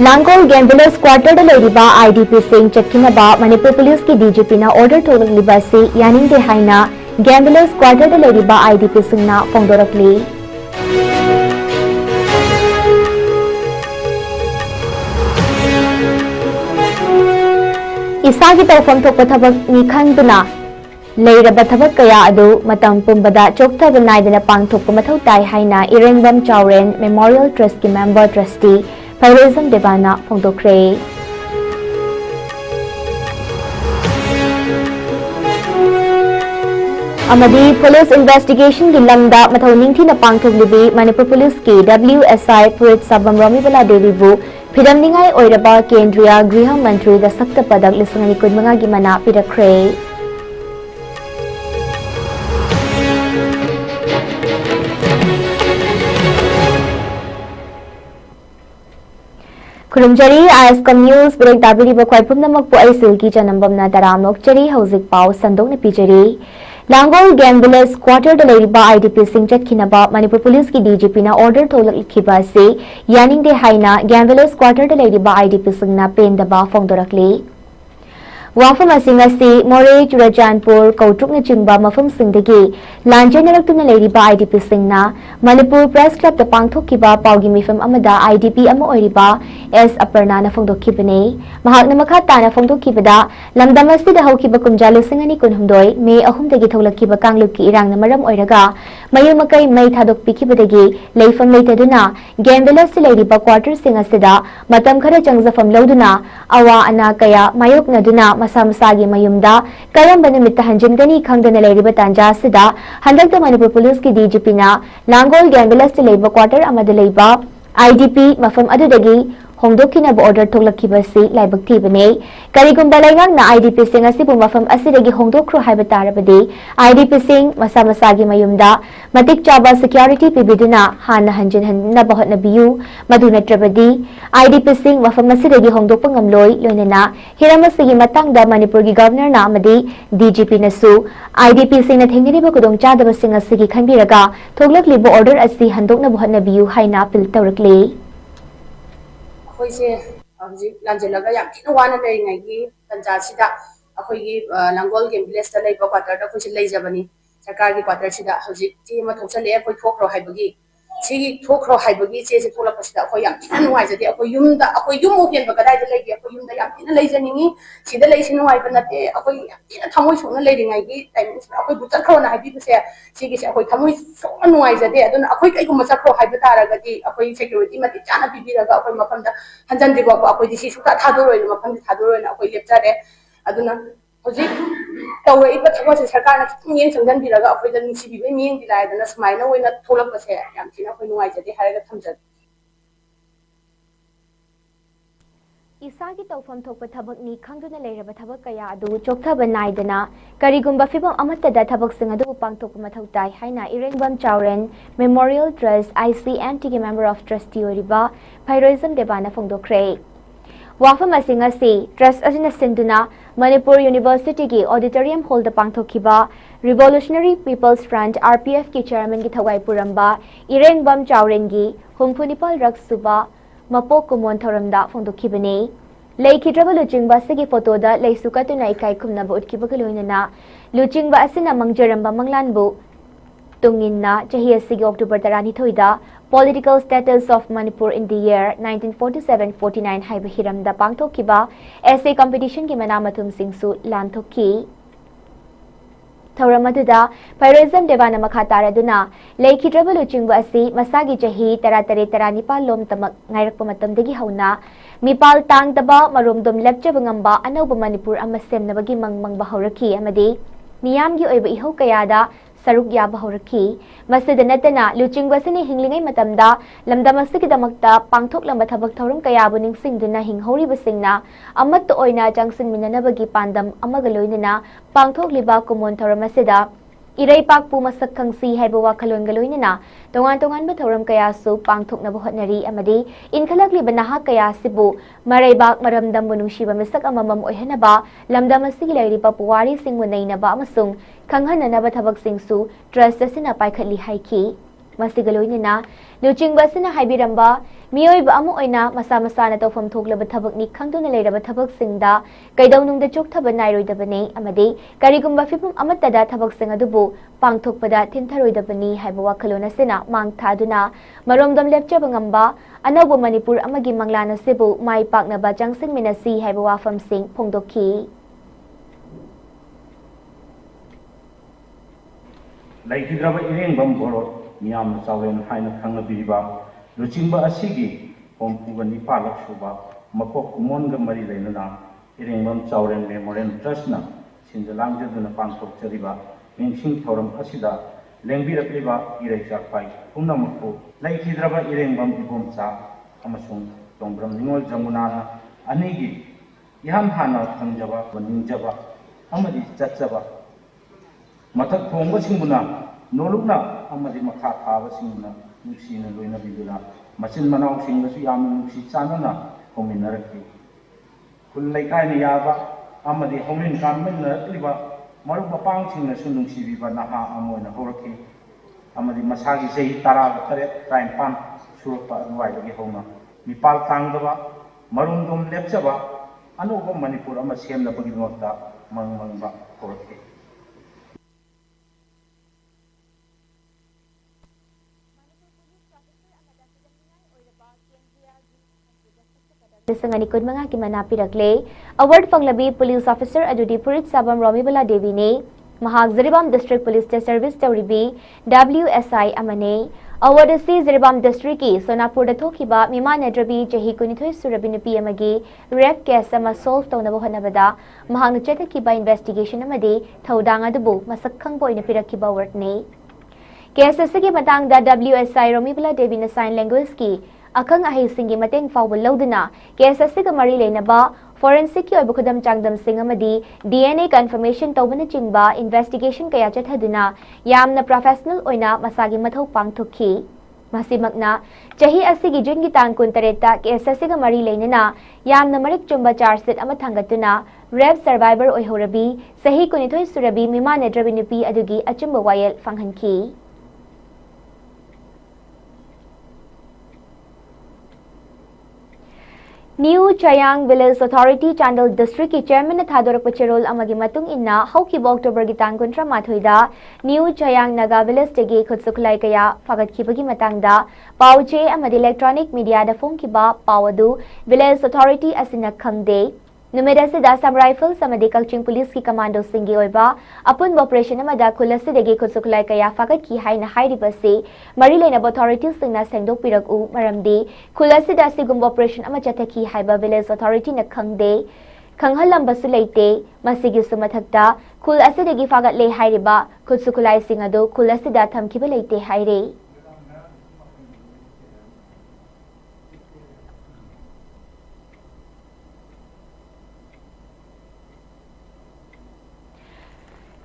Langol Gamblers Quarter Leriba IDP Singh Chakkinaba Manipur Police की DGP ना order थोलगलिबा से यानिंग दे हाइना Gamblers Quarter Leriba IDP Singh ना फोंदोरकली इसागी तौफम थोक थबक निखंगदना लेरब थबक कया अदु मतम पुंबदा चोकथब नाइदना पांगथोक मथौ ताई हाइना इरेंगबम चावरेन मेमोरियल ट्रस्ट की member trustee Federalism Devana Fondokre Amadi Police Investigation की लंदा मथौनिंग थी न पांगथोगलिबी मणिपुर पुलिस की WSI पुलिस सबम रोमिबला देवीबु फिरमनिंगाई ओइरबा केंद्रीय गृह मंत्री द सक्त पदक लिसंगनी कुदमंगा की मना पिरख्रे खुरुमजरी ISCOM न्यूज़ ब्रेक दाबिरी बखवाई पुमनमक पु आइसिल की जनंबमना दराम नोकचरी हौजिक पाव संदोंगने पिजरी लांगोल गैंगविलेज क्वार्टर दलेरिबा IDP सिंह चटखिनबा मणिपुर पुलिस की DGP ना ऑर्डर थोलखिबा से यानिंग दे हाइना गैंगविलेज क्वार्टर दलेरिबा IDP सिंह ना पेंदबा फोंदोरकली वाफम असिंगसी मोरे चुराचानपुर कौट्रुकना चिंबा मफम सिंहदगी लांजेनरक्तुना लेरिबा IDP सिंहना मणिपुर प्रेस क्लब द पांगथोकिबा पाउगी मिफम अमदा IDP अमा ओइरिबा S अपर्णा ना फोंदोकिबने महाकना मखा ताना फोंदोकिबदा लमदम असिदा हौकिबा कुमजा लिसिंगनी कुनहुमदोय मे अहुमदगी थौलकिबा कांगलुकी इरांगना मरम ओइरगा मयु मकई मई थादोकपिकिबदगी लेफम लेतदुना गैंगविलेज लेरिबा क्वार्टर सिंह असिदा मतम खरा चंगजफम लौदुना अवा अना कया मायोकनदुना मसा मसागी मयुमदा करंब निमित्त हंजिनगनी खंगदना लेरिबा तांजा सिदा हंदकता मणिपुर पुलिस की DGP ना लांगोल गैंगविलेज लेरिबा क्वार्टर अमदा लेरिबा IDP मफम अदुदगी होंदोकिनब ऑर्डर थोलखिबसी लाइबक थीबने करिगुंबा लेंगांगना IDP सिंह असिबु मफम असिदगी होंदोख्रो हाइबा तारबदि IDP सिंह मसा मसागी मयुमदा मतिक चाबा सिक्योरिटी पिबिदुना हाना हंजिन हन्ना बहनबियु मधु नत्रबदि IDP सिंह मफम असिदगी होंदोकपा ngamloi लोइनना हिरमसिगी मतंगदा मणिपुर की गवर्नर ना अमदि DGP नसु IDP सिंह ना थेंगरिबा कुदोंग चादबा सिंह असिगी खनबिरगा थोगलकलिबा ऑर्डर असि हंदोकना बहनबियु हाइना पिल तौरकले अखोइसे हजिक लांजेलगा याम थिना वाना लेरिङाइगी तंजासिदा अखोइगी लांगोल गैंगविलेज दा लेबा क्वार्टर दा अखोइसे लेजबनी सरकार की क्वार्टर सिदा हजिक ची मा थोसले अखोइ थोखरो हाइबगी सिगी थोखरो हाइबगी चेसे थोलपसिदा अखोइ याम थिना नुवाइजदे अखोइ युम मोहेन बगदाइ दा लेगे अखोइ युम दा याम थिना लेजनिङी सिदा लेसिन नुवाइबा नते अखोइ याम थिना थमोइ सोना लेरिङाइगी टाइमिंग सिदा अखोइ बुचखरो ना हाइबिबसे सिगी से अखोइ थमोइ सोना नुवाइजदे अदुना अखोइ कइगुम चखरो हाइबा तारगदि अखोइ सिक्योरिटी मति चाना पिबिरगा अखोइ मफमदा हंजनदिबा अखोइ दिसि सुका थादोरोइन मफमदि थादोरोइन अखोइ लेपजारे अदुना हजिक तौरइबा थबसे सरकारना खितंग येंग संजनबिरगा अखोइदा नुसिबिबे मियेंग दिलायदना सुमाइना ओइना थोलपसे याम थिना अखोइ नुवाइजदे हारगा थमजद इसागी तौफम थोप थबकनी खंगदुना लेरबा थबक कया अदु चोकथबा नाइदना करिगुंबा फिबम अमत्तदा थबक सिंग अदु पांगथोक मथौ ताई हाइना Irengbam Chaoren memorial trust ICMT के मेंबर ऑफ ट्रस्टी ओरिबा फेडरलिज्म देवाना फोंदोख्रे वाफम असिंगसी ट्रस्ट अजिना सिंधुना मणिपुर यूनिवर्सिटी की ऑडिटोरियम हॉल द पांगथोकिबा रिवोल्यूशनरी पीपल्स फ्रंट RPF की चेयरमैन की थवाई पुरंबा इरेंगबम चावरेंगी हुमफुनिपल रक्सुबा मपो कुमोन थौरमदा फोंदोखिबने लेखिद्रबा लुचिंगबा सिगी फोटोदा लेसुकतुना इकाई खुमनबा उटकिबगा लोइनना लुचिंगबा असिना मंगजरंबा मंगलानबु तुंगिन्ना चही असिगी अक्टोबर 12 दा Political Status of Manipur in the year 1947-49 हाइबा हिरमदा पांगथोकिबा essay competition की मनामथुम सिंगसु लानथोकी थौरमदुदा फेडरलिज्म देवाना मखा तारदुना लेखिद्रबा लुचिंगबा असि मसागी चही 13-19 लोम तमक ngairappa matamdagi hauna mipal tangdaba maromdom lepchaba ngamba anauba manipur ama semnabagi mangmangba hauraki amadi miyamgi oiba ihau kayada saruk yaba hauraki masida natana luchingwasini hinglingai matamda lamdamasikidamakta pangthok lamba thabak thauram kayabu ningsingduna hinghori basingna amat oina jangsin minanabagi pandam amaga loinana pangthok liba kumon thauram इरैपाक पु मसक खंगसी हाइबा वाखलोन गलोइनना तोंगान तोंगान बा थौरम कयासु पांगथोकनबा होटनरी अमदी इनखलकलिबा नाहा कयासिबु मरैबाक मरमदम बुनुशिबा मिसक अममम ओइहनबा लमदम असिगी लैरिबा पुवारी सिंगु नैनबा अमसुंग खंगहननबा थबक सिंगसु trust असिना पाइखली हाइकी ꯃꯁꯤꯒ ꯂꯣꯏꯅꯅ ꯂꯨꯆꯤꯡꯕꯁꯤꯅ ꯍꯥꯏꯕꯤꯔꯝꯕ ꯃꯤꯑꯣꯏꯕ ꯑꯃ ꯑꯣꯏꯅ ꯃꯁꯥ ꯃꯁꯥꯅ ꯇꯧꯐꯝ ꯊꯣꯛꯂꯕ ꯊꯕꯛꯅꯤ ꯈꯪꯗꯨꯅ ꯂꯩꯔꯕ ꯊꯕꯛꯁꯤꯡꯗ ꯀꯩꯗꯧꯅꯨꯡꯗ ꯆꯣꯛꯊꯕ ꯅꯥꯏꯔꯣꯏꯗꯕꯅꯤ ꯑꯃꯗꯤ ꯀꯔꯤꯒꯨꯝꯕ ꯐꯤꯚꯝ ꯑꯃꯠꯇꯗ ꯊꯕꯛꯁꯤꯡ ꯑꯗꯨꯕु ꯄꯥꯡꯊꯣꯛꯄꯗ ꯊꯤꯟꯊꯔꯣꯏꯗꯕꯅꯤ ꯍꯥꯏꯕ ꯋꯥꯈꯜꯂꯣꯟ ꯑꯁꯤꯅ ꯃꯥꯡ ꯊꯥꯗꯨꯅ ꯃꯔꯣꯝꯗꯣꯝ ꯂꯦꯞꯆꯕ ꯉꯝꯕ ꯑꯅꯧꯕ ꯃꯅꯤꯄꯨꯔ ꯑꯃꯒꯤ ꯃꯪꯂꯥꯟ ꯑꯁꯤꯕꯨ ꯃꯥꯏ ꯄꯥꯛꯅꯕ ꯆꯪꯁꯤꯟꯃꯤꯟꯅꯁꯤ ꯍꯥꯏꯕ ꯋꯥꯐꯝꯁꯤꯡ ꯐꯣꯡꯗꯣꯛꯈꯤ꯫ ꯂꯩꯈꯤꯗ꯭ꯔꯕ ꯏꯔꯦꯡꯕꯝ ꯕꯣꯔꯣꯠ ꯃꯤꯌꯥꯝꯅ ꯆꯥꯎꯔꯦꯟ ꯍꯥꯏꯅ ꯈꯪꯅꯕꯤꯔꯤꯕ ꯂꯨꯆꯤꯡꯕ ꯑꯁꯤꯒꯤ ꯍꯨꯝꯐꯨꯒ ꯅꯤꯄꯥꯜꯂꯛ ꯁꯨꯕ ꯃꯀꯣꯛ ꯀꯨꯝꯑꯣꯟꯒ ꯃꯔꯤ ꯂꯩꯅꯅ ꯏꯔꯦꯡꯕꯝ ꯆꯥꯎꯔꯦꯟ ꯃꯦꯃꯣꯔꯤꯌꯦꯜ ꯇ꯭ꯔꯁꯠꯅ ꯁꯤꯟꯖ ꯂꯥꯡꯖꯗꯨꯅ ꯄꯥꯡꯊꯣꯛꯆꯔꯤꯕ ꯅꯤꯡꯁꯤꯡ ꯊꯧꯔꯝ ꯑꯁꯤꯗ ꯂꯦꯡꯕꯤꯔꯛꯂꯤꯕ ꯏꯔꯩꯆꯥꯛꯄꯥꯏ ꯄꯨꯝꯅꯃꯛꯄꯨ ꯂꯩꯈꯤꯗ꯭ꯔꯕ ꯏꯔꯦꯡꯕꯝ ꯏꯕꯣꯝꯆꯥ ꯑꯃꯁꯨꯡ ꯇꯣꯡꯕ꯭ꯔꯝ ꯅꯤꯉꯣꯜ ꯖꯃꯨꯅꯥꯅ ꯑꯅꯤꯒꯤ ꯏꯍꯥꯟ ꯍꯥꯟꯅ ꯈꯪꯖꯕ ꯅꯤꯡꯖꯕ ꯑꯃꯗꯤ ꯆꯠꯆꯕ ꯃꯊꯛ ꯊꯣꯡꯕꯁꯤꯡꯕꯨꯅ ꯅꯣꯂꯨꯛꯅ ꯑꯃꯗꯤ ꯃꯈꯥ ꯊꯥꯕꯁꯤꯡꯕꯨꯅ ꯅꯨꯡꯁꯤꯅ ꯂꯣꯏꯅꯕꯤꯗꯨꯅ ꯃꯆꯤꯟ ꯃꯅꯥꯎꯁꯤꯡꯒꯁꯨ ꯌꯥꯝꯅ ꯅꯨꯡꯁꯤ ꯆꯥꯟꯅꯅ ꯍꯧꯃꯤꯟꯅꯔꯛꯈꯤ꯫ ꯈꯨꯜ ꯂꯩꯀꯥꯏꯅ ꯌꯥꯕ ꯑꯃꯗꯤ ꯍꯧꯃꯤꯟ ꯀꯥꯃꯤꯟꯅꯔꯛꯂꯤꯕ ꯃꯔꯨꯞ ꯃꯄꯥꯡꯁꯤꯡꯅꯁꯨ ꯅꯨꯡꯁꯤꯕꯤꯕ ꯅꯍꯥ ꯑꯃ ꯑꯣꯏꯅ ꯍꯧꯔꯛꯈꯤ ꯑꯃꯗꯤ ꯃꯁꯥꯒꯤ ꯆꯍꯤ 18-19 ꯁꯨꯔꯛꯄ ꯑꯗꯨꯋꯥꯏꯗꯒꯤ ꯍꯧꯅ ꯃꯤꯄꯥꯜ ꯇꯥꯡꯗꯕ ꯃꯔꯣꯝꯗꯣꯝ ꯂꯦꯞꯆꯕ ꯑꯅꯧꯕ ꯃꯅꯤꯄꯨꯔ ꯑꯃ ꯁꯦꯝꯅꯕꯒꯤꯗꯃꯛꯇ ꯃꯪꯕ ꯍꯧꯔꯛꯈꯤ꯫ ꯂꯤꯁꯤꯡ 2015 की मना पिरकले अवार्ड फंगलबी पुलिस ऑफिसर अदुदी पुरित साबम रोमिबला देवी ने महाग जरिबाम डिस्ट्रिक्ट पुलिस टे सर्विस तौरीबी WSI अमने अवार्ड असी जरिबाम डिस्ट्रिक्ट की सोनापुर थोखिबा मिमानद्रबी चही 19 सुरबी नुपी अमगी रेप केस अमा सॉल्व तौनबो होनबदा महाग चेतकिबा इन्वेस्टिगेशन अमदे थौदांग अदुबु मसक खंगबो इन पिरकिबा अवार्ड ने केस असिगे मतांगदा WSI रोमिबला देवी ने साइन लैंग्वेज की अखंग अहिसिंगी मतेंग फाउब लौदना केस असिगा मरी लेनबा फोरेंसिक की खुदम चांगदम सिंह अमदी DNA कंफर्मेशन तौबन चिंबा इन्वेस्टिगेशन कया चथदुना यामना प्रोफेशनल ओइना मसागी मथौ पांगथुखी मसिमकना चही असिगी जुनगी तांग 19 केस असिगा मरी लेनना यामना मरिक चुंबा चार्जशीट अमा थांगतुना रेप सर्वाइवर ओइहौरबी सही 19 सुरबी मिमानद्रबी नुपी अदुगी अचुंबा वायल फंगहनखी। New Chayang village authority Chandel district की चेयरमैन थादोरक चेरोल अमगी मतुंग इन्ना हौकिबा अक्टोबर की तांग 19 न्यू चयांग नगा विलेज तेगी खुदसुखलाई कया फागतखिबगी मतंगदा पाउचे अमदी इलेक्ट्रॉनिक मीडिया दा फोंकिबा पावदु विलेज अथॉरिटी असिना खंगदे नुमेद असिदा सम राइफल्स अमदी कल्चिंग पुलिस की कमांडो सिंगी ओइबा अपुन ऑपरेशन अमदा खुलसिदगी खुदसुखलाई कया फागतखि हाइना हाइरिबसे मरी लेनब अथॉरिटी सिंगना सेंगदोकपिरकु मरमदी खुलसिदा सिगुम ऑपरेशन अमा चथखि हाइबा विलेज अथॉरिटी न खंगदे खंगहलंबसु लेते मसिगी सुमथक्ता खुल असिदगी फागतले हाइरिबा खुदसुखलाई सिंग अदो खुल असिदा थमखिबा लेते हाइरे।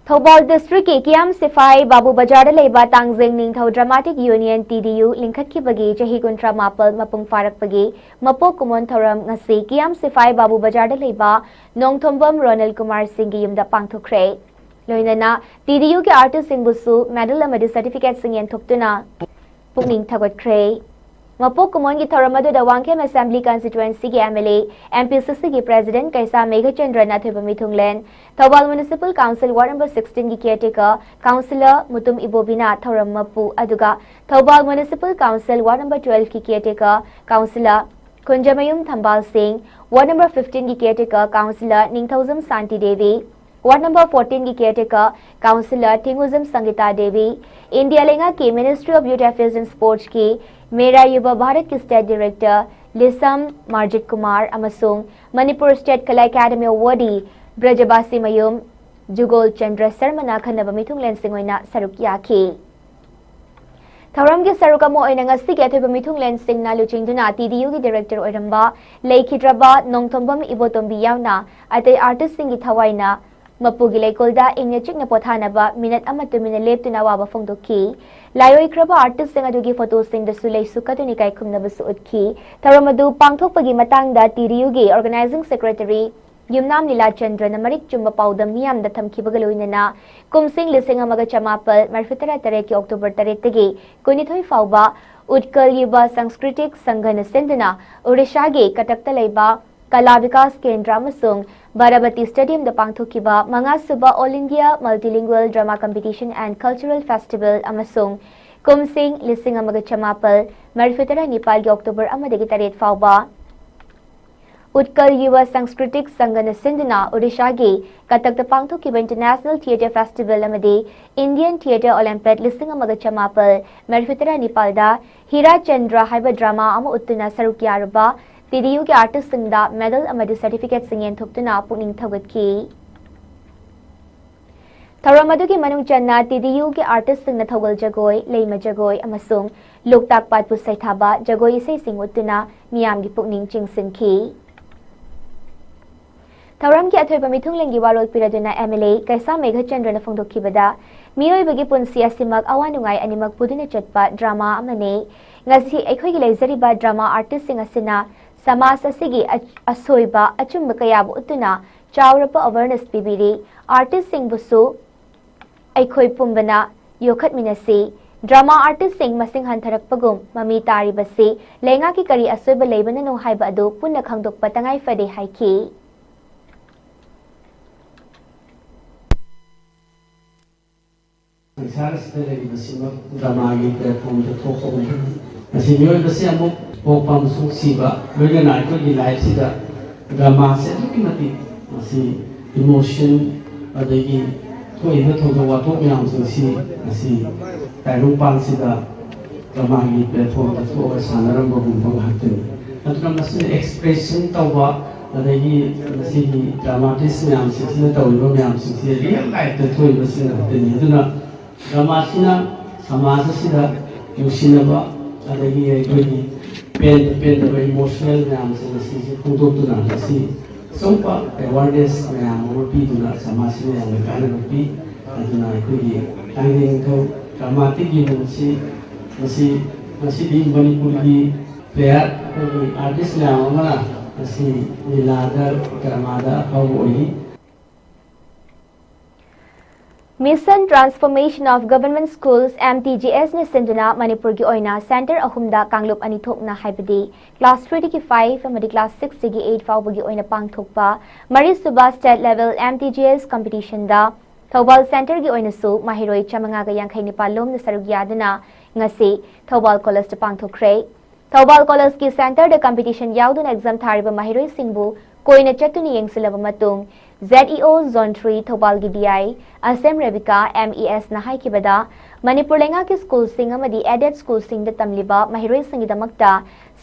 थौबाल डिस्ट्रिक्ट की कियाम सिफाई बाबू बाजार लेबा तांगजेंग निंगथौ ड्रामाटिक यूनियन TDU लिंखतखिबगी चही 19 मपुंग फारकपगी मपोक कुमोन थौरम ngasi कियाम सिफाई बाबू बाजार लेबा नोंगथोंबम रोनल कुमार सिंह की युमदा पांगथोखरे लोइनना TDU के आर्टिस्ट सिंगबुसु मेडल अमदी सर्टिफिकेट सिंग यंथोक्तुना पुंगनिंग थगतखरे मपोक कुमोन की थौरम अदुदा वांगखेम असेंबली कंस्टिट्युएंसी के MLA MPCC की प्रेसिडेंट कैसा मेघचंद्र नाथुबा मिथुंगलेन Thoubal municipal council ward number 16 की केयरटेकर काउंसिलर मुतुम इबोबिना थौरम मपु अदुगा Thoubal municipal council ward number 12 की caretaker councillor Kunjamayum Thambal Singh ward number 15 की केयरटेकर काउंसिलर निंगथौजम शांति देवी वार्ड नंबर 14 की caretaker councillor Tingujam Sangita Devi India लेंगा की ministry of youth affairs and sports की मेरा युवा भारत की स्टेट डायरेक्टर लिसम मार्जित कुमार अमसुंग Manipur state Kala academy awardee Brajabasi Mayum Jugol Chandra Sharma खनब मिथुंगलेन सिंगोइना सरुक याखी थौरम के सरुक अमो ओइना ngasi के अथोब मिथुंगलेन सिंगना लुचिंगदुना TDU की डायरेक्टर ओइरंबा लेखिद्रबा नोंगथोंबम इबोतोंबी यावना अतै आर्टिस्ट सिंगी थवाइना मपुगी लेकोलदा इंगने चिकना पोथानबा मिनट अमा तुमिना लेप्तुना वाबा फोंदोखी लायोइख्रबा आर्टिस्ट सिंग अदुगी फोटो सिंग दसु लेसुकतुनि काय खुमनबसु उतखी थौरम अदु पांगथोकपगी मतंगदा TDU की organising secretary Yumnam Nila Chandra Namarik Chumba Paudam Miam the Tamkibagalunana, Kumsing Lising Amaga Chamapal, Marfitara Tareki October Taretagi, Kunithoi Fauba, Utkal Yuba Sanskritik Sangana Sendana, Urishagi, Katakta Leba, Kalavikas Kendra Masung, Barabati Stadium the Pangthukiba, Mangasuba All India Multilingual Drama Competition and Cultural Festival Amasung, Kumsing Lising Amaga Chamapal, Marfitara Nepal October Amadagi Taret Fauba, Utkal Yuva Sanskritik Sangana Sindhana, Odisha Katakta Pangthukiba International Theatre Festival Amadi, Indian Theatre Olympiad Listing Amaga Chamapal, Marfitara Nepalda, Hira Chandra Haiba Drama Ama Uttuna Sarukyaraba, TDU के artist सिंगदा medal अमदी certificate सिंगेन थुक्तुना पुनिंग थगतकी थौरम अदुगी मनुंग चन्ना TDU के artist सिंगना थौगल जगोय लेइमा जगोय अमसुंग Loktak पाटपु सैथाबा जगोय इसै सिंग उत्तुना मियामगी पुनिंग चिंगसिनखी थौरम के अथोयबा मिथुंगलेंगी वारोल पिरादुना MLA कैसा मेघचंद्रना फोंदोखिबदा मियोयबगी पुंसी असिमक अवानुंगाय अनिमक पुदुना चटपा drama अमने ngasi अखोयगी लेजरिबा drama artist सिंग असिना समाज असिगी असोइबा अचुम्ब कयाबु उतुना चावरपा अवेयरनेस पिबिरी आर्टिस्ट सिंग बुसु अखोय पुंबना योखत मिनसी ड्रामा आर्टिस्ट सिंग मसिंग हंथरकपगुम ममी तारिबसी लेंगा की करी असोइबा लेबना नो हाइबा अदु पुन्ना खंगदोकपा तंगाई फदे हाइकी ड्रामा की प्लेटफॉर्म पे थोक असिमियोय बसे अमुक पोपम सुसीबा लोगना की लाइफ सिदा ड्रामा से लुकिमती असि इमोशन अदगी कोई न थोक वातो म्याम सुसी असि ताइरुं पाल सिदा ड्रामा की प्लेटफॉर्म पे थोक सानरम बगुम हतनी अतुना मसे एक्सप्रेशन तवा अदगी मसी ड्रामाटिस्ट म्याम सिने तवलो म्याम सिने रियल लाइफ पे थोई बसे हतनी अदुना ड्रामा सिना समाज सिदा युसिनबा अदगी एकोगी पेन इमोशनल मैम से फोटोना सोंपा अवेयरनेस मैम पीदुना समाज में कानबी ड्रामाटिक मणिपुर की प्लेयर आर्टिस्ट मैम लीलादा ड्रामादा Mission Transformation of Government Schools MTGS ne senduna Manipur gi oina center ahumda kanglup ani thokna haibadi class 3 ki 5 amadi class 6 gi 8 fawba gi oina pangthokpa Mari Suba state level MTGS competition da Thobal center gi oina su mahiroi chamanga ga yankhai nipal lom na sarug yaduna ngasi Thobal college da pangthokre Thobal college ki center da competition yauduna exam thariba mahiroi singbu koina chatuni yengsilaba matung ZEO Zone 3 Thobal gi DI Asem Rebecca MES na haikibada Manipur lenga ki school sing amadi aided school sing da tamliba mahiroi singidamakta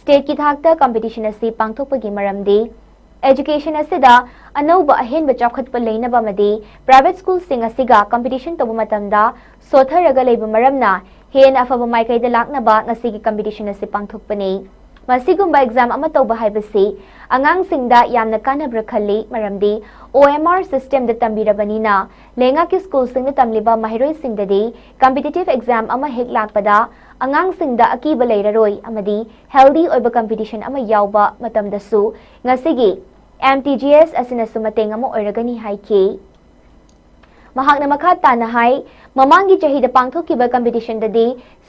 state ki thakta competition asi pangthokpa gi maramdi education asida anauba ahenba chawkhatpa leinaba madi private school sing asiga competition toba matamda sotharaga leiba maramna hen afaba maikai da laknaba ngasi gi competition asi pangthokpani masigumba exam ama tauba haibasi angang singda yamna kanabra khalli maramdi OMR system da tambirabanina lenga ki school singda tamliba mahiroi singdadi competitive exam ama hek lakpada angang singda akiba leiraroi amadi healthy oiba competition ama yauba matamdasu ngasigi MTGS asina sumateng ama oiragani haiki mahakna makha tana hai mamangi chahida pangthokiba competition dadi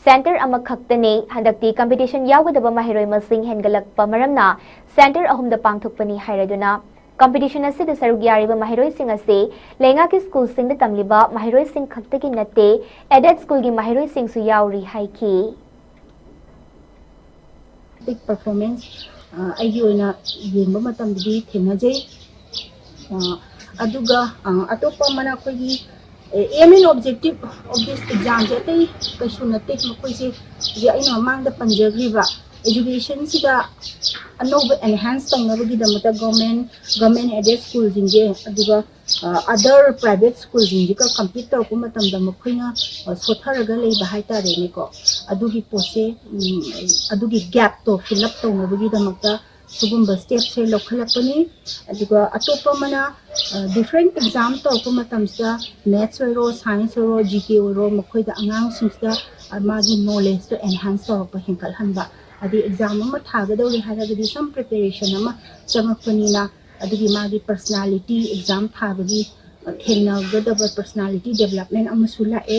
center ama khaktane handakti competition yawadaba mahiroi masing hengalakpa maramna center ahumda pangthokpani hairaduna competition asida sarugyariba mahiroi sing ase lenga ki school sing da tamliba mahiroi sing khaktagi natte aided school gi mahiroi sing su yauri haiki big performance aigi oina yengba matamdi thengajai aduga atopa mana kogi aim and objective of this exam je tai kaishu natte makoi se je aina mang da panjagriba education sida anova enhance tangnabagi damata government aided schools inje aduga other private schools inje ka compete tor kuma tamda makhoina sotharaga lei bahai tare ne ko adugi pose adugi gap to fill up tangnabagi damata sugumba step se lokhalapani aduga atopa mana different exam to kuma tamsa maths oro science oro GK oro makhoida angang singsta magi knowledge to enhance to pa hinkal hanba adi exam ma thaga dawri haragadi some preparation ama changakpanina अदुगी मागी personality exam थाबगी थेंगनगदब personality development अमसु लाए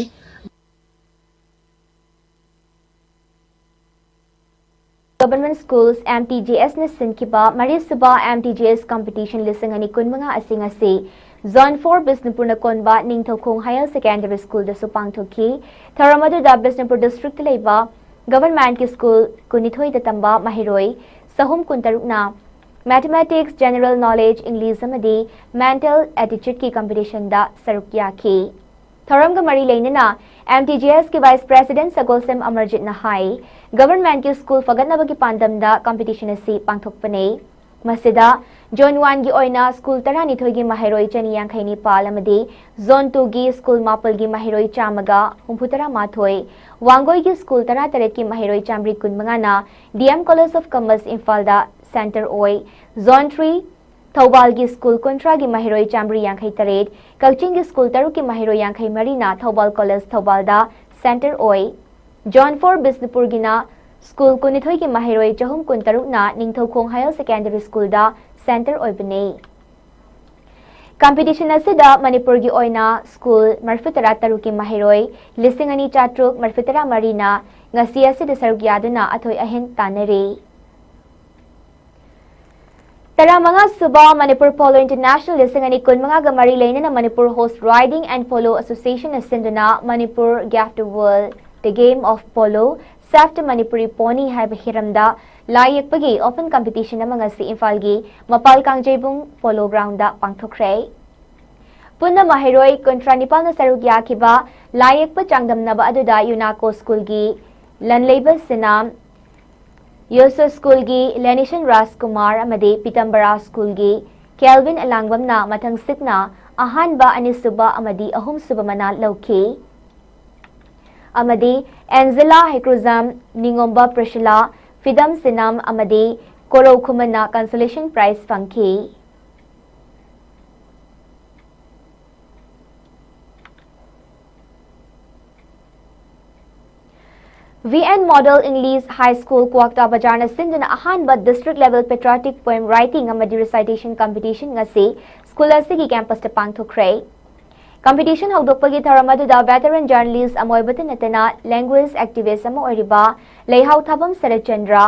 Government Schools MTGS na sinkiba Marisuba MTGS competition lising ani kunmanga asing asi Zone 4 Bisnupur na konba Ningthokong Higher Secondary School da supang thoki Tharamadu da Bisnupur District leiba Government ki school kunithoi da tamba mahiroi sahum kuntaruk na Mathematics General Knowledge English amadi Mental Attitude ki competition da saruk yaki Tharamga mari leinana MTGS ki Vice President Sagolsem Amarjit na hai Government ki school fagatnaba ki pandamda competition asi pangthokpane masida Zone 1 gi oina school tarani thoigi mahiroi chani yankhaini pal amadi Zone 2 gi school mapal gi mahiroi chamaga humputara mathoi Wangoi gi school tara taret ki mahiroi chamri kunmanga na DM College of Commerce Imphal da Center Oi Zone 3 Thobal gi school kontra gi mahiroi chamri yankhai taret Kaching gi school taru ki mahiroi yankhai marina Thobal College Thobal da Center Oi Zone 4 Bisnupur gina school kunithoi ki mahiroi chahum kuntaruk na Ningthokong Higher Secondary School da Center Oi bane Competition asida Manipur gi oina school marfutara taru ki mahiroi listing ani chatruk marfutara marina ngasi asida saruk yaduna athoi ahen tanare Taramanga Suba Manipur Polo International lising ani kunmanga gamari laina na Manipur Horse Riding and Polo Association asinduna Manipur gave the world the game of polo Saft Manipuri Pony haiba hiramda layekpagi open competition amanga si Imphal gi Mapal Kangjebung Polo Ground da pangthokre Punna mahiroi kontra nipal na saruk yakiba layekpa changdamnaba aduda Unaco School gi Lanlabel Sinam Yoso School gi Lenishan Raskumar amadi Pitambara School gi Kelvin Alangbam na mathang sikna ahanba anisuba amadi ahum suba mana lauki amadi Angela Hekruzam Ningomba Prashila Fidam Sinam amadi Koro Kumana Consolation Prize Funky VN Model English High School Kwakta Bajar na sinduna ahanba district level patriotic poem writing amadi recitation competition ngasi school asigi campus ta pangthokre competition hawdokpagi tharamadu da veteran journalist amoibata natana language activist ama oiriba leihau thabam Sarachandra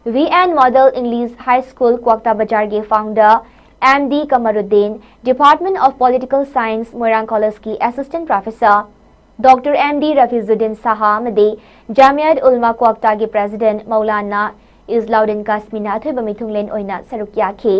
VN Model English High School Kwakta Bajar ge founder MD Kamaruddin Department of Political Science Moirang College ki assistant professor Dr. MD Rafizuddin Saha amadi Jamiat Ulma Kwakta gi President Maulana Islauddin Kasmina athoiba mithunglen oina saruk yaki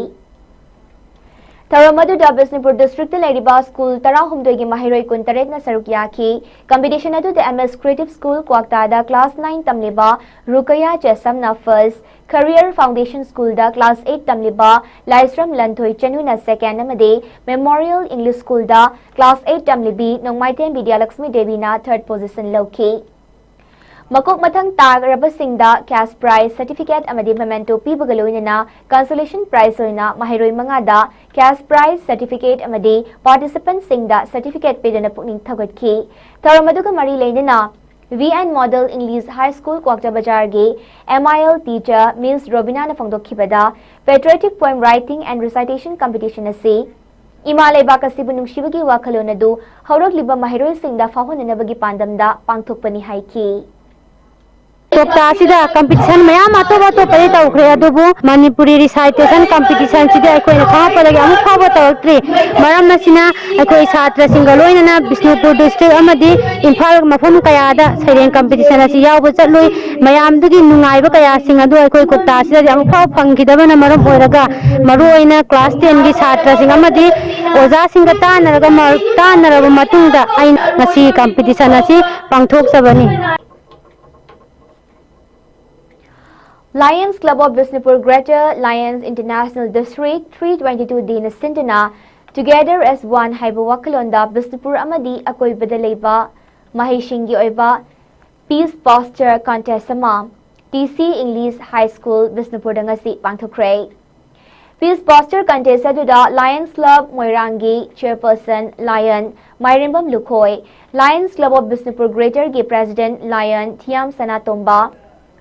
Tharamadu da Bisnupur District Lairiba School Tarahumdoi gi mahiroi kuntaret na saruk yaki competition adu the MS Creative School Kwakta da class 9 tamliba Rukaya Chesam na first Career Foundation School da class 8 tamliba Laisram Lanthoi Chanu na second amadi Memorial English School da class 8 tamlibi Nongmaiten Vidya Lakshmi Devi na third position lauki Makok mathang tagraba singda cash prize certificate amadi memento pibagaloina na consolation prize oina mahiroi manga da cash prize certificate amadi participant singda certificate pedana pukning thagatki tharamaduga mari leinana VN Model English High School Kwakta Bajar ge MIL teacher Ms Robina na phangdokhibada patriotic poem writing and recitation competition ase Imalay bakasibu nungsibagi wakhalona du hawrogliba mahiroi singda fahonanabagi pandamda pangthokpani haiki Tokta sida competition mayam ato pare tawkhre adubu Manipuri recitation competition sida akoi na tha palagi amu khaba tawtri maram nasina akoi chhatra singa loina na Bisnupur district amadi Imphal mafum kaya da sairen competition asi yawba chatloi mayam dugi nungai ba kaya singa du akoi kokta sida amu kha phangkidaba na maram oiraga maru oina class 10 gi chhatra singa amadi oja singa tanaraga matungda ai ngasi competition asi pangthok sabani Lions Club of Bisnupur Greater Lions International District 322 Dina Sinduna together as one haiba wakalonda Bisnupur amadi akoi badaleba mahishingi oiba Peace Posture Contest sama TC English High School Bisnupur dangasi pangthokre Peace Posture Contest aduda Lions Club Moirangi Chairperson Lion Mairimbam Lukhoi Lions Club of Bisnupur Greater gi President Lion Thiam Sanatomba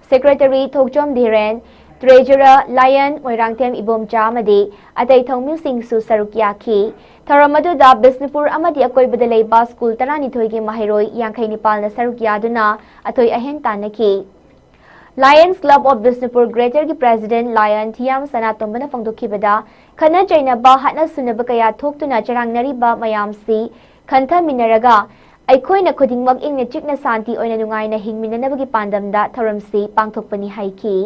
Secretary Thokchom Dhiren, Treasurer Lion Moirangtem Ibomcha amadi atai thongmiusingsu saruk yaki thoram aduda Bisnupur amadi akoibada leiba school 12 gi mahiroi 59 na saruk yaduna atoi ahen tanaki Lions Club of Bisnupur Greater ki President Lion Thiam Sanatombana phangdokhibada khana jainaba hatna sunaba kaya thoktuna charangnariba mayamsi khantha minaraga ꯑꯩꯈꯣꯏꯅ ꯈꯨꯗꯤꯡꯃꯛ ꯏꯪꯅ ꯆꯤꯛꯅ ꯁꯥꯟꯇꯤ ꯑꯣꯏꯅ ꯅꯨꯡꯉꯥꯏꯅ ꯍꯤꯡꯃꯤꯟꯅꯅꯕꯒꯤ ꯄꯥꯟꯗꯝꯗ ꯊꯧꯔꯝꯁꯤ ꯄꯥꯡꯊꯣꯛꯄꯅꯤ ꯍꯥꯏꯈꯤ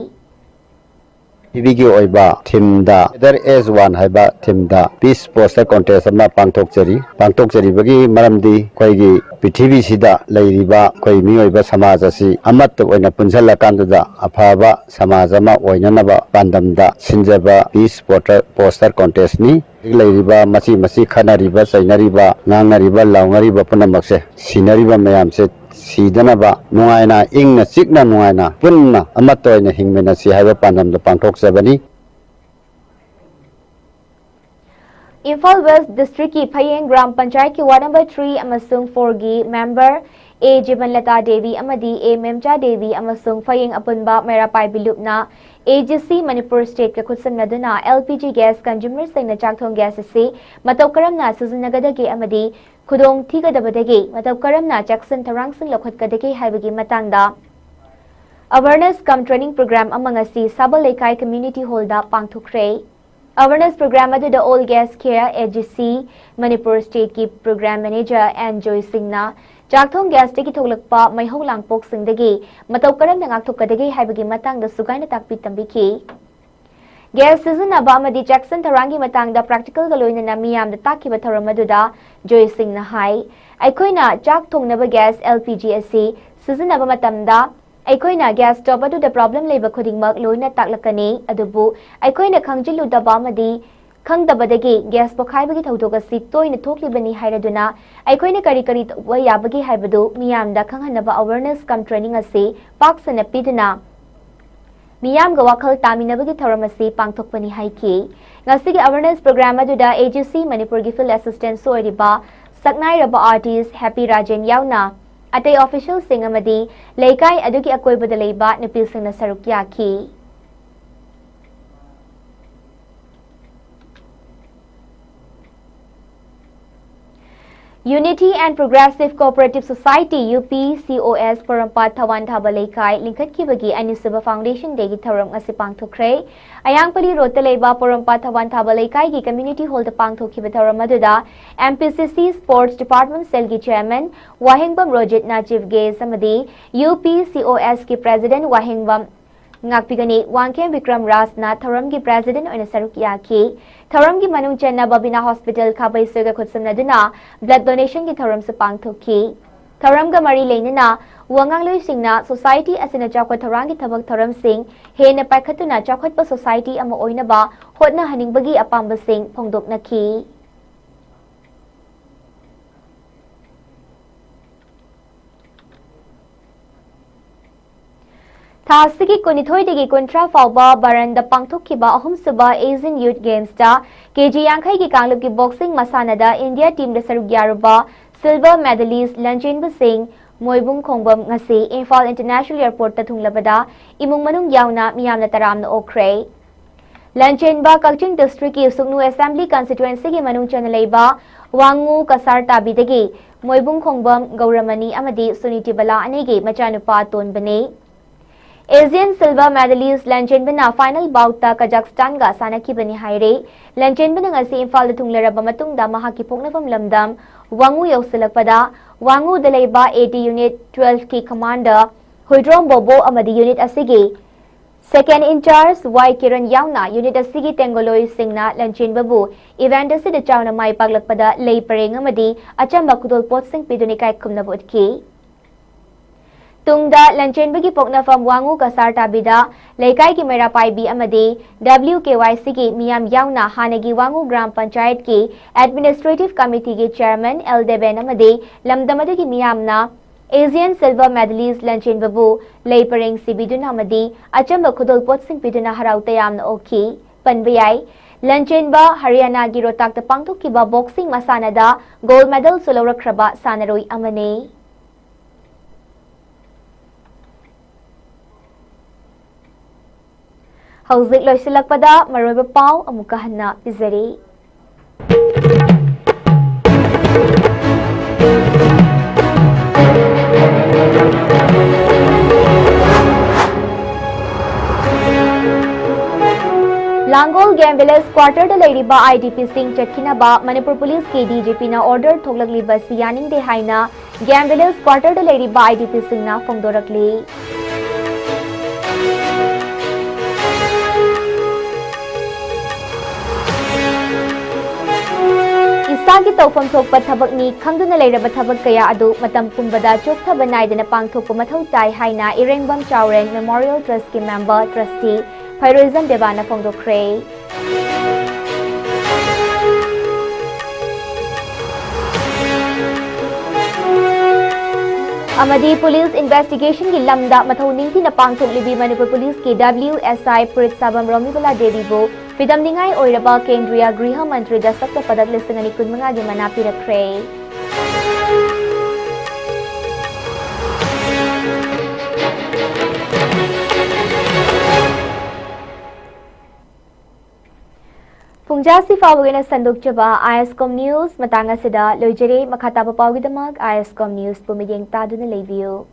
ꯄꯤꯕꯤꯒꯤ ꯑꯣꯏꯕ ꯊꯤꯝꯗ weather age one ꯍꯥꯏꯕ ꯊꯤꯝꯗ piece poster contest ꯑꯃ ꯄꯥꯡꯊꯣꯛꯆꯔꯤꯕꯒꯤ ꯃꯔꯝꯗꯤ ꯑꯩꯈꯣꯏꯒꯤ ꯄ꯭ꯔꯤꯊꯤꯕꯤꯁꯤꯗ ꯂꯩꯔꯤꯕ ꯑꯩꯈꯣꯏ ꯃꯤꯑꯣꯏꯕ ꯁꯃꯥꯖ ꯑꯁꯤ ꯑꯃꯠꯇ ꯑꯣꯏꯅ ꯄꯨꯟꯁꯤꯜꯂꯀꯥꯟꯗꯨꯗ ꯑꯐꯕ ꯁꯃꯥꯖ ꯑꯃ ꯑꯣꯏꯅꯅꯕ ꯄꯥꯟꯗꯝꯗ ꯁꯤꯟꯖꯕ ꯄꯤꯁ ꯄꯣꯁꯇꯔ ꯀꯣꯟꯇꯦꯁꯅꯤ ꯂꯩꯔꯤꯕ ꯃꯁꯤ ꯈꯟꯅꯔꯤꯕ ꯆꯩꯅꯔꯤꯕ ꯉꯥꯡꯅꯔꯤꯕ ꯂꯥꯎꯅꯔꯤꯕ ꯄꯨꯝꯅꯃꯛꯁꯦ ꯁꯤꯅꯔꯤꯕ ꯃꯌꯥꯝꯁꯦ ꯁꯤꯗꯅꯕ ꯅꯨꯡꯉꯥꯏꯅ ꯏꯪꯅ ꯆꯤꯛꯅ ꯅꯨꯡꯉꯥꯏꯅ ꯄꯨꯟꯅ ꯑꯃꯠꯇ ꯑꯣꯏꯅ ꯍꯤꯡꯃꯤꯟꯅꯁꯤ ꯍꯥꯏꯕ ꯄꯥꯟꯗꯝꯗ ꯄꯥꯡꯊꯣꯛꯆꯕꯅꯤ Imphal West District ki Phayeng Gram Panchayat ki Ward number 3 amasung 4 gi member A Jibanlata Devi amadi A Memcha Devi amasung Phayeng apunba Merapai Bilupna AGC Manipur State ka khutsamnaduna LPG gas consumer singna chakthong gas ase matau karamna sizinnagadagi amadi khudong thigadabadagi matau karamna Jackson Tarangsing lokhatkadagi haibagi matangda awareness cum training program among asi Sabal Lekai Community Hall da pangthukre Awareness program aduda all guest care AGC Manipur State ki program manager and Joy Singna Jakthong gas ki thoglakpa maihau langpok singdagi matau karam na ngakthokadagi haibagi matangda sugaina takpi tambiki gas season aba amadi Jackson Tarangi matangda practical galoina na miyam da takiba thoram aduda Joy Singna hai aikoina jakthong naba gas LPG asi season aba matamda ꯑꯩꯈꯣꯏꯅ gas stove ꯑꯗꯨꯗ problem ꯂꯩꯕ ꯈꯨꯗꯤꯡꯃꯛ ꯂꯣꯏꯅ ꯇꯥꯛꯂꯛꯀꯅꯤ ꯑꯗꯨꯕꯨ ꯑꯩꯈꯣꯏꯅ ꯈꯪꯖꯤꯜꯂꯨꯗꯕ ꯑꯃꯗꯤ ꯈꯪꯗꯕꯗꯒꯤ gas ꯄꯣꯈꯥꯏꯕꯒꯤ ꯊꯧꯗꯣꯛ ꯑꯁꯤ ꯇꯣꯏꯅ ꯊꯣꯛꯂꯤꯕꯅꯤ ꯍꯥꯏꯔꯗꯨꯅ ꯑꯩꯈꯣꯏꯅ ꯀꯔꯤ ꯇꯧꯕ ꯌꯥꯕꯒꯦ ꯍꯥꯏꯕꯗꯨ ꯃꯤꯌꯥꯝꯗ ꯈꯪꯍꯟꯅꯕ ꯑꯦꯋꯦꯌꯔꯅꯦꯁ ꯀꯝ ꯇ꯭ꯔꯦꯅꯤꯡ ꯑꯁꯤ ꯄꯥꯛ ꯁꯟꯅ ꯄꯤꯗꯨꯅ ꯃꯤꯌꯥꯝꯒ ꯋꯥꯈꯜ ꯇꯥꯃꯤꯟꯅꯕꯒꯤ ꯊꯧꯔꯝ ꯑꯁꯤ ꯄꯥꯡꯊꯣꯛꯄꯅꯤ ꯍꯥꯏꯈꯤ ꯉꯁꯤꯒꯤ ꯑꯦꯋꯦꯌꯔꯅꯦꯁ ꯄ꯭ꯔꯣꯒ꯭ꯔꯥꯝ ꯑꯗꯨꯗ AGC ꯃꯅꯤꯄꯨꯔꯒꯤ ꯐꯤꯜꯗ ꯑꯦꯁꯤꯁꯇꯦꯟꯠ ꯑꯣꯏꯔꯤꯕ ꯁꯛꯅꯥꯏꯔꯕ ꯑꯥꯔꯇꯤꯁꯠ ꯍꯦꯄꯤ ꯔꯥꯖꯦꯟ ꯌꯥꯎꯅ अतई ऑफिशियल सिंह अमदी लेकाई अदुगी अकोइबदा लेबा नुपीसिंगना सरुक याखी Unity and Progressive Cooperative Society UPCOS Porampat Thawan Thaba Lekai Linkhat Kibagi Anisuba Foundation Degi Tharam ngasi pangthokre Ayangpali Road Leba Porampat Thawan Thaba Lekai gi Community Hall da pangthokhiba tharam aduda MPCC Sports Department Cell gi Chairman Wahingbam Rojit na Chief Guest amadi UPCOS ki President Wahingbam ngakpigani Wangkem Vikram Rasna Tharam gi President oina saruk yaki Tharam gi manung chenna Babina Hospital Khabai Soga khutsamnaduna blood donation gi tharam se pangthokhi Tharam ga mari leinana wangangloi singna society asina chakwa tharang gi thabak tharam sing hena paikhatuna chakhatpa society ama oina ba hotna haningbagi apamba sing phongdoknaki Thasiki Kunithoi Kuntra Fauba Baranda Pangthukiba Ahumsuba Asian Youth Games da KG Yankai ki Kanglup ki boxing masanada India team da saruk yaruba silver medalist Lanchenba Singh Moibung Khongbam ngasi Imphal International Airport ta thunglabada imung manung yauna miyamna taramna okre Lanchenba Kaching District ki Sungnu Assembly constituency ki manung chanalaiba Wangu Kasar Tabidagi Moibung Khongbam Gauramani amadi Suniti Bala anigi machanupa tonbane Asian silver medalist Lanchenbana final bout ta Kazakhstan ga sanakibani haire Lanchenbana ngasi Imphal da thunglaraba matungda mahaki poknafam lamdam Wangu yausilakpada Wangu dalaiba 80 unit 12 ki commander Huidrom Bobo amadi unit asigi second in charge Y Kiran yauna unit asigi Tengoloi Singna Lanchenbabu event asida chauna mai paglakpada lei pareng amadi achamba kudol pot sing piduni kai kumnabotki Tungda Lanchenbagi Poknafam Wangu Kasar Tabida Lekai ki Mera Paibi amadi WKYC ki Miyam Yauna Hanagi Wangu Gram Panchayat ki Administrative Committee ki Chairman L Deben amadi Lamdamada ki Miyamna Asian Silver Medalist Lanchenbabu Leipareng Sibidun amadi Achamba Khudol Pot Sing Piduna Harautayamna Oki Panbayai Lanchenba Haryana gi Rotak ta pangthokkiba boxing masanada gold medal sulawrakraba sanaroi amane Hauzik loisilakpada maroiba pau amuka hanna pizari. Langol Game Village Quarter da leiriba IDP sing chakhinaba Manipur Police ke DGP na order thoglakliba siyaning de haina Game Village Quarter da leiriba IDP sing na phongdorakli. Isagi tawfam thokpa thabak ni khangduna leiraba thabak kaya adu matam pumbada chokthaba naidana pangthokpa mathau tai haina Irengbam Chawreng Memorial Trust ki member trustee Phairoizam Devana phongdokre. Amadi Police Investigation ki lamda mathau ningthi na pangthoklibi Manipur Police ki WSI Purit Sabam Romibala Devi bo Fidam ningai oiraba Kendriya Griha Mantri da sakta padak lisangani kunmanga gi manapi rakre. Pungjasi Fawagina Sanduk Jaba ISCOM News Matanga Sida Lojere Makata Papawidamag ISCOM News Pumigeng Taduna Leviu.